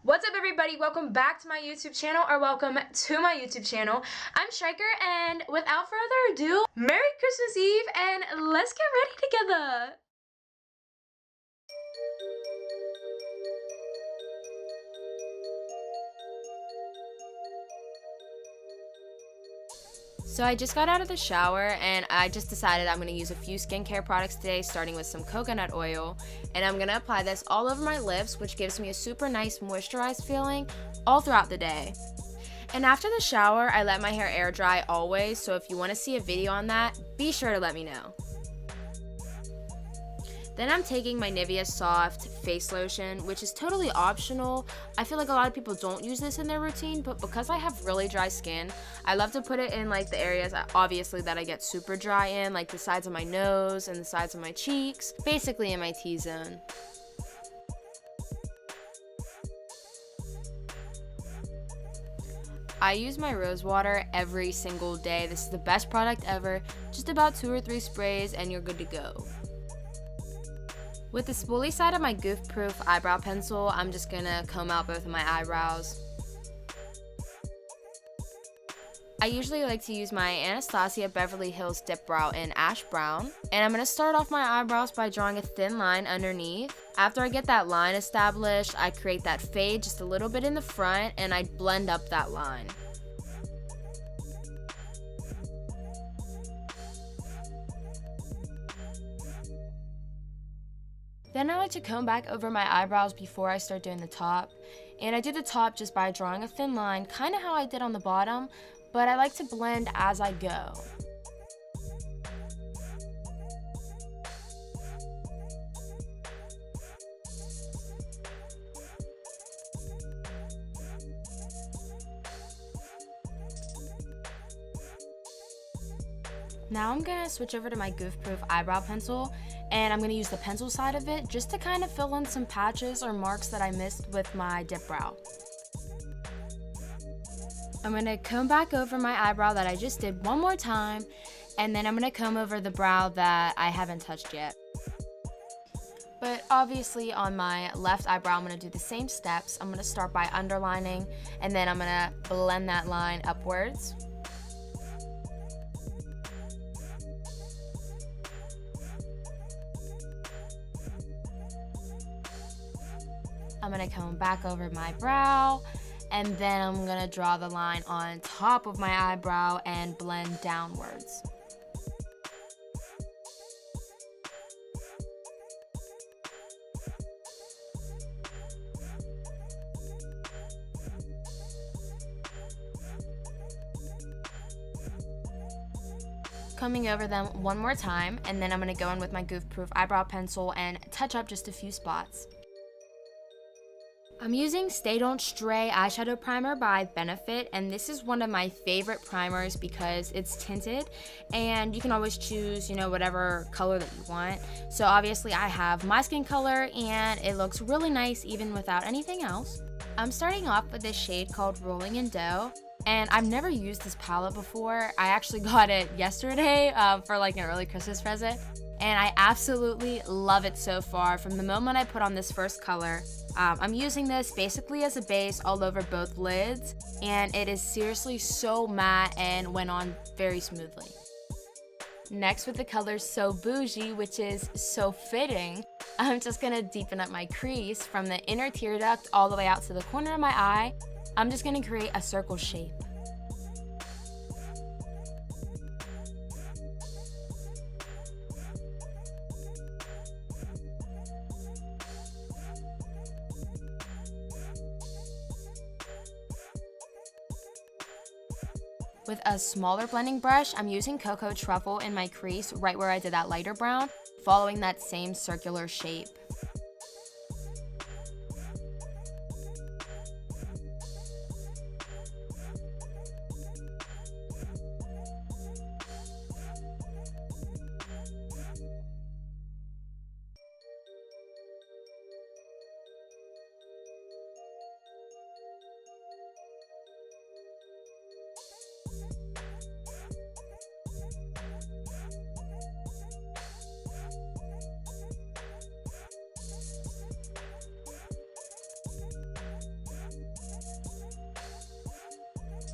What's up, everybody? Welcome back to my YouTube channel, or welcome to my YouTube channel. I'm Strykar, and without further ado, Merry Christmas Eve, and let's get ready together. So I just got out of the shower and I just decided I'm going to use a few skincare products today, starting with some coconut oil, and I'm going to apply this all over my lips, which gives me a super nice moisturized feeling all throughout the day. And after the shower, I let my hair air dry always, so if you want to see a video on that, be sure to let me know. Then I'm taking my Nivea Soft face lotion, which is totally optional. I feel like a lot of people don't use this in their routine, but because I have really dry skin, I love to put it in like the areas obviously that I get super dry in, like the sides of my nose and the sides of my cheeks, basically in my T-zone. I use my rose water every single day. This is the best product ever. Just about 2 or 3 sprays and you're good to go. With the spoolie side of my goof-proof eyebrow pencil, I'm just gonna comb out both of my eyebrows. I usually like to use my Anastasia Beverly Hills dip brow in ash brown, and I'm gonna start off my eyebrows by drawing a thin line underneath. After I get that line established, I create that fade just a little bit in the front, and I blend up that line. Then I like to comb back over my eyebrows before I start doing the top. And I do the top just by drawing a thin line, kind of how I did on the bottom, but I like to blend as I go. Now I'm gonna switch over to my goof-proof eyebrow pencil, and I'm gonna use the pencil side of it just to kind of fill in some patches or marks that I missed with my dip brow. I'm gonna comb back over my eyebrow that I just did one more time, and then I'm gonna comb over the brow that I haven't touched yet. But obviously on my left eyebrow, I'm gonna do the same steps. I'm gonna start by underlining, and then I'm gonna blend that line upwards. I'm gonna comb back over my brow, and then I'm gonna draw the line on top of my eyebrow and blend downwards. Combing over them one more time, and then I'm gonna go in with my goof-proof eyebrow pencil and touch up just a few spots. I'm using Stay Don't Stray eyeshadow primer by Benefit, and this is one of my favorite primers because it's tinted and you can always choose, whatever color that you want. So obviously I have my skin color and it looks really nice even without anything else. I'm starting off with this shade called Rolling in Dough, and I've never used this palette before. I actually got it yesterday for like an early Christmas present, and I absolutely love it so far. From the moment I put on this first color, I'm using this basically as a base all over both lids, and it is seriously so matte and went on very smoothly. Next, with the color So Bougie, which is so fitting, I'm just gonna deepen up my crease from the inner tear duct all the way out to the corner of my eye. I'm just gonna create a circle shape. With a smaller blending brush, I'm using Cocoa Truffle in my crease right where I did that lighter brown, following that same circular shape.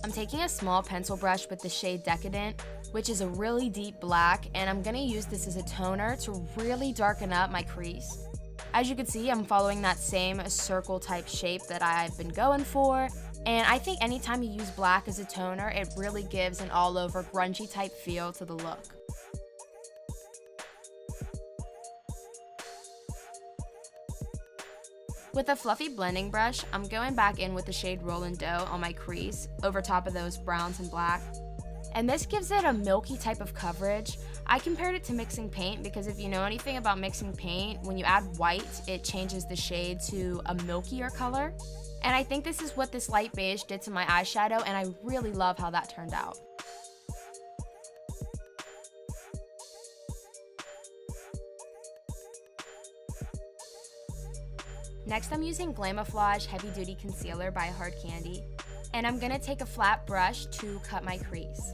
I'm taking a small pencil brush with the shade Decadent, which is a really deep black, and I'm gonna use this as a toner to really darken up my crease. As you can see, I'm following that same circle type shape that I've been going for, and I think anytime you use black as a toner, it really gives an all over grungy type feel to the look. With a fluffy blending brush, I'm going back in with the shade Rollin' Dough on my crease over top of those browns and black. And this gives it a milky type of coverage. I compared it to mixing paint because if you know anything about mixing paint, when you add white, it changes the shade to a milkier color. And I think this is what this light beige did to my eyeshadow, and I really love how that turned out. Next, I'm using Glamoflouge Heavy Duty Concealer by Hard Candy, and I'm gonna take a flat brush to cut my crease.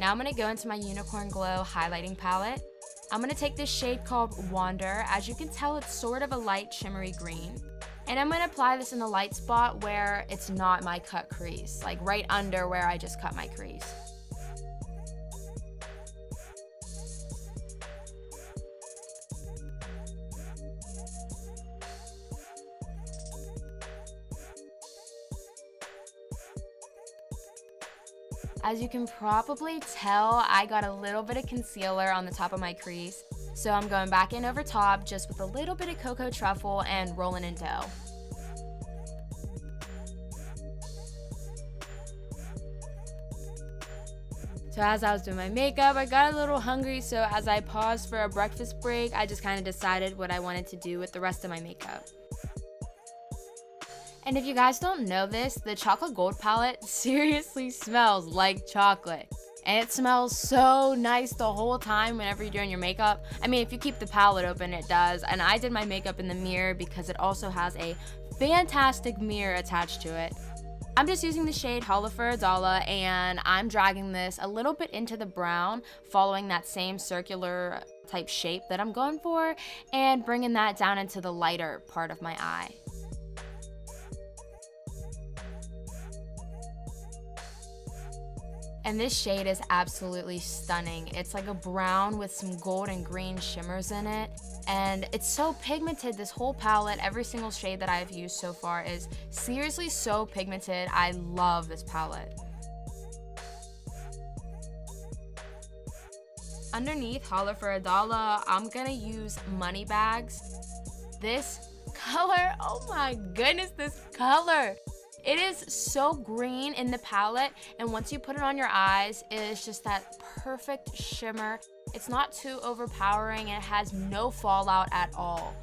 Now I'm gonna go into my Unicorn Glow highlighting palette. I'm gonna take this shade called Wander. As you can tell, it's sort of a light shimmery green. And I'm gonna apply this in the light spot where it's not my cut crease, like right under where I just cut my crease. As you can probably tell, I got a little bit of concealer on the top of my crease, so I'm going back in over top just with a little bit of Cocoa Truffle and Rollin' in Dough. So as I was doing my makeup, I got a little hungry, so as I paused for a breakfast break, I just kind of decided what I wanted to do with the rest of my makeup. And if you guys don't know this, the chocolate gold palette seriously smells like chocolate. And it smells so nice the whole time whenever you're doing your makeup. I mean, if you keep the palette open, it does. And I did my makeup in the mirror because it also has a fantastic mirror attached to it. I'm just using the shade Holla for a Dollar, and I'm dragging this a little bit into the brown, following that same circular type shape that I'm going for, and bringing that down into the lighter part of my eye. And this shade is absolutely stunning. It's like a brown with some gold and green shimmers in it. And it's so pigmented, this whole palette, every single shade that I've used so far is seriously so pigmented. I love this palette. Underneath Holla for a Dollar, I'm gonna use Money Bags. This color, oh my goodness, this color. It is so green in the palette, and once you put it on your eyes, it is just that perfect shimmer. It's not too overpowering, and it has no fallout at all.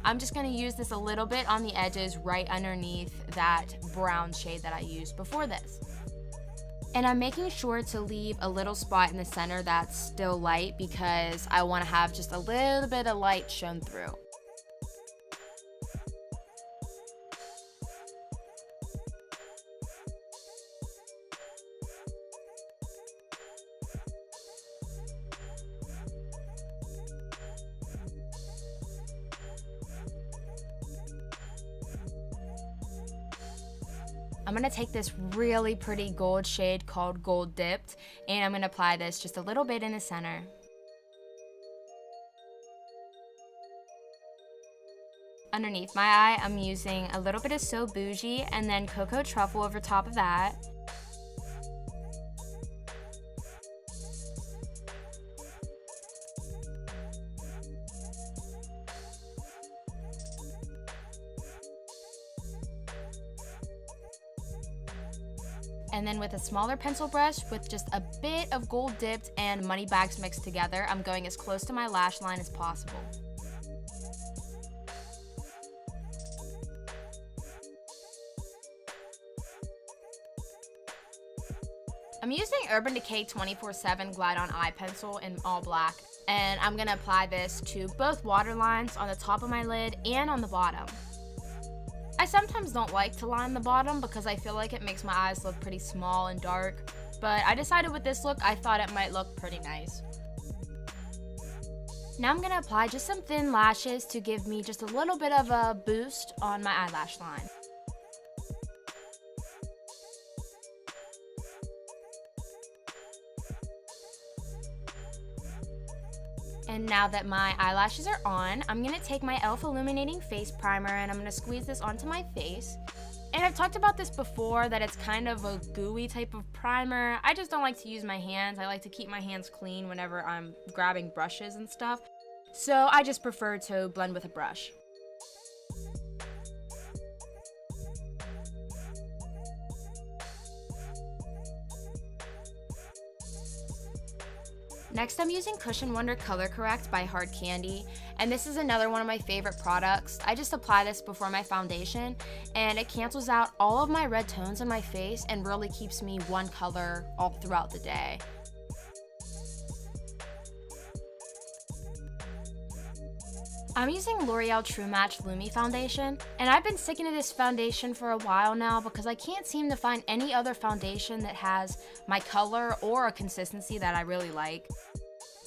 I'm just gonna use this a little bit on the edges right underneath that brown shade that I used before this. And I'm making sure to leave a little spot in the center that's still light because I wanna have just a little bit of light shown through. I'm gonna take this really pretty gold shade called Gold Dipped, and I'm gonna apply this just a little bit in the center. Underneath my eye, I'm using a little bit of So Bougie and then Cocoa Truffle over top of that. And then with a smaller pencil brush with just a bit of Gold Dipped and Money Bags mixed together, I'm going as close to my lash line as possible. I'm using Urban Decay 24/7 Glide On Eye Pencil in all black, and I'm gonna apply this to both waterlines on the top of my lid and on the bottom. I sometimes don't like to line the bottom because I feel like it makes my eyes look pretty small and dark, but I decided with this look I thought it might look pretty nice. Now I'm going to apply just some thin lashes to give me just a little bit of a boost on my eyelash line. And now that my eyelashes are on, I'm going to take my e.l.f. Illuminating Face Primer and I'm going to squeeze this onto my face. And I've talked about this before, that it's kind of a gooey type of primer. I just don't like to use my hands. I like to keep my hands clean whenever I'm grabbing brushes and stuff. So I just prefer to blend with a brush. Next, I'm using Cushion Wonder Color Correct by Hard Candy, and this is another one of my favorite products. I just apply this before my foundation, and it cancels out all of my red tones on my face and really keeps me one color all throughout the day. I'm using L'Oreal True Match Lumi foundation, and I've been sticking to this foundation for a while now because I can't seem to find any other foundation that has my color or a consistency that I really like.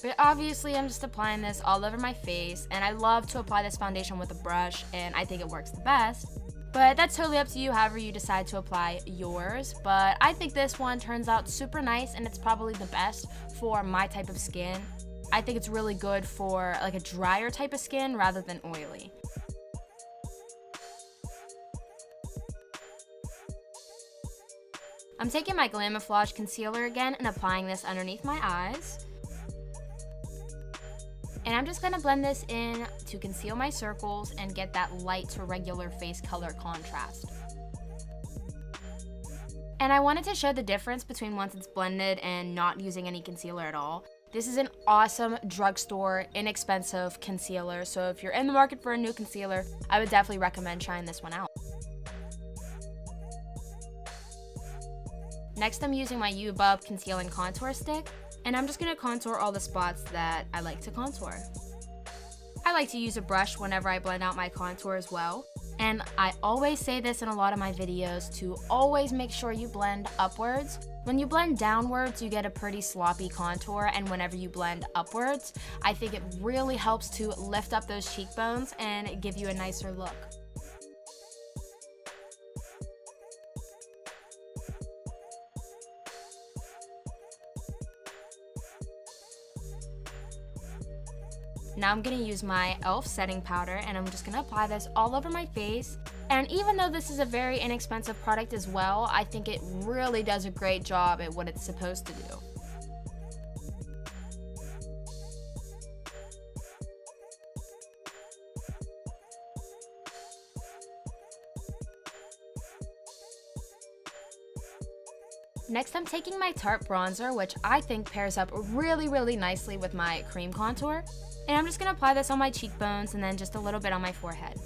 But obviously I'm just applying this all over my face, and I love to apply this foundation with a brush, and I think it works the best. But that's totally up to you, however you decide to apply yours. But I think this one turns out super nice, and it's probably the best for my type of skin. I think it's really good for like a drier type of skin rather than oily. I'm taking my Glamoflouge concealer again and applying this underneath my eyes. And I'm just going to blend this in to conceal my circles and get that light to regular face color contrast. And I wanted to show the difference between once it's blended and not using any concealer at all. This is an awesome drugstore, inexpensive concealer, so if you're in the market for a new concealer, I would definitely recommend trying this one out. Next, I'm using my UBub Conceal and Contour Stick, and I'm just going to contour all the spots that I like to contour. I like to use a brush whenever I blend out my contour as well. And I always say this in a lot of my videos, to always make sure you blend upwards. When you blend downwards, you get a pretty sloppy contour, and whenever you blend upwards, I think it really helps to lift up those cheekbones and give you a nicer look. Now I'm going to use my e.l.f. setting powder, and I'm just going to apply this all over my face. And even though this is a very inexpensive product as well, I think it really does a great job at what it's supposed to do. Next, I'm taking my Tarte bronzer, which I think pairs up really nicely with my cream contour. And I'm just going to apply this on my cheekbones and then just a little bit on my forehead.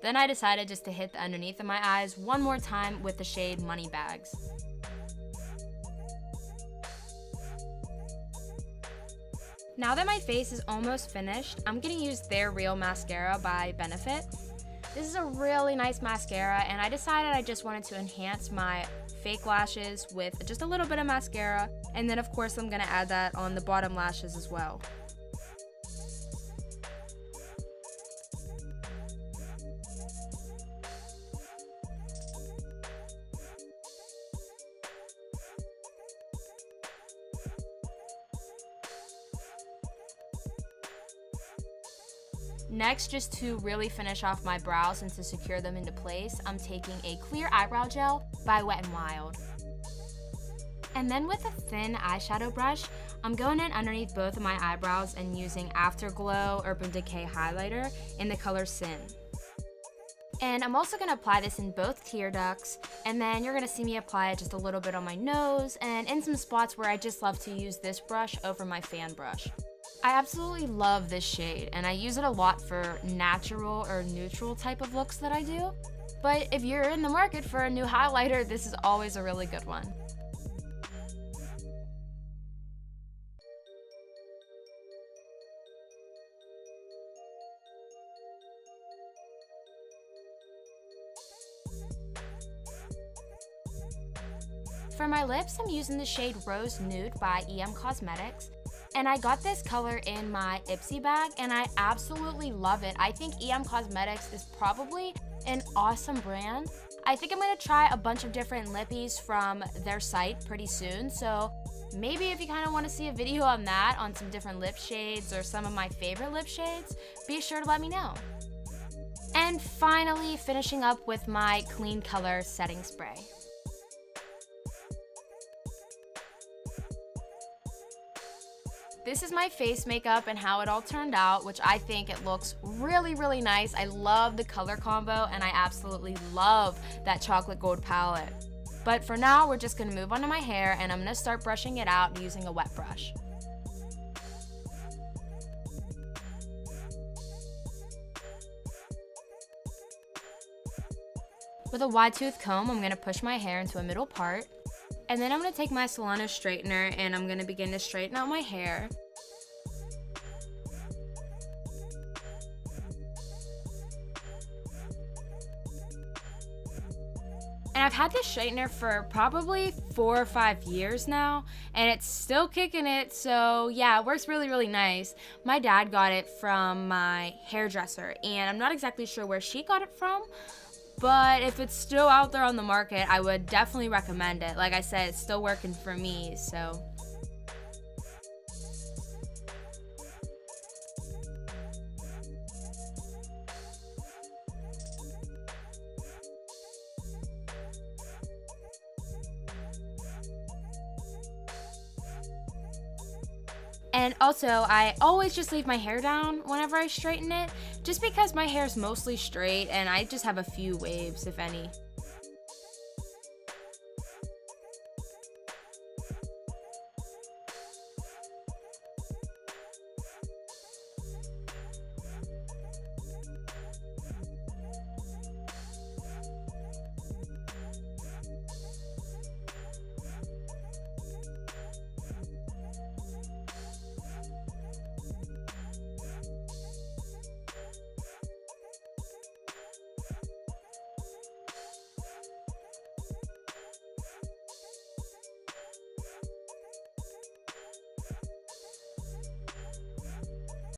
Then I decided just to hit the underneath of my eyes one more time with the shade Money Bags. Now that my face is almost finished, I'm going to use Their Real Mascara by Benefit. This is a really nice mascara, and I decided I just wanted to enhance my fake lashes with just a little bit of mascara, and then of course I'm going to add that on the bottom lashes as well. Next, just to really finish off my brows and to secure them into place, I'm taking a clear eyebrow gel by Wet n Wild. And then with a thin eyeshadow brush, I'm going in underneath both of my eyebrows and using Afterglow Urban Decay highlighter in the color Sin. And I'm also going to apply this in both tear ducts, and then you're going to see me apply it just a little bit on my nose and in some spots where I just love to use this brush over my fan brush. I absolutely love this shade, and I use it a lot for natural or neutral type of looks that I do. But if you're in the market for a new highlighter, this is always a really good one. For my lips, I'm using the shade Rose Nude by EM Cosmetics. And I got this color in my Ipsy bag, and I absolutely love it. I think EM Cosmetics is probably an awesome brand. I think I'm gonna try a bunch of different lippies from their site pretty soon, so maybe if you kind of want to see a video on that, on some different lip shades or some of my favorite lip shades, be sure to let me know. And finally, finishing up with my Kleankolor setting spray. This is my face makeup and how it all turned out, which I think it looks really, really nice. I love the color combo, and I absolutely love that chocolate gold palette. But for now, we're just gonna move on to my hair, and I'm gonna start brushing it out using a wet brush. With a wide tooth comb, I'm gonna push my hair into a middle part. And then I'm gonna take my Solano straightener and I'm gonna begin to straighten out my hair. And I've had this straightener for probably 4 or 5 years now, and it's still kicking it, so yeah, it works really, really nice. My dad got it from my hairdresser, and I'm not exactly sure where she got it from, but if it's still out there on the market, I would definitely recommend it. Like I said, it's still working for me, so. And also, I always just leave my hair down whenever I straighten it, just because my hair is mostly straight and I just have a few waves, if any.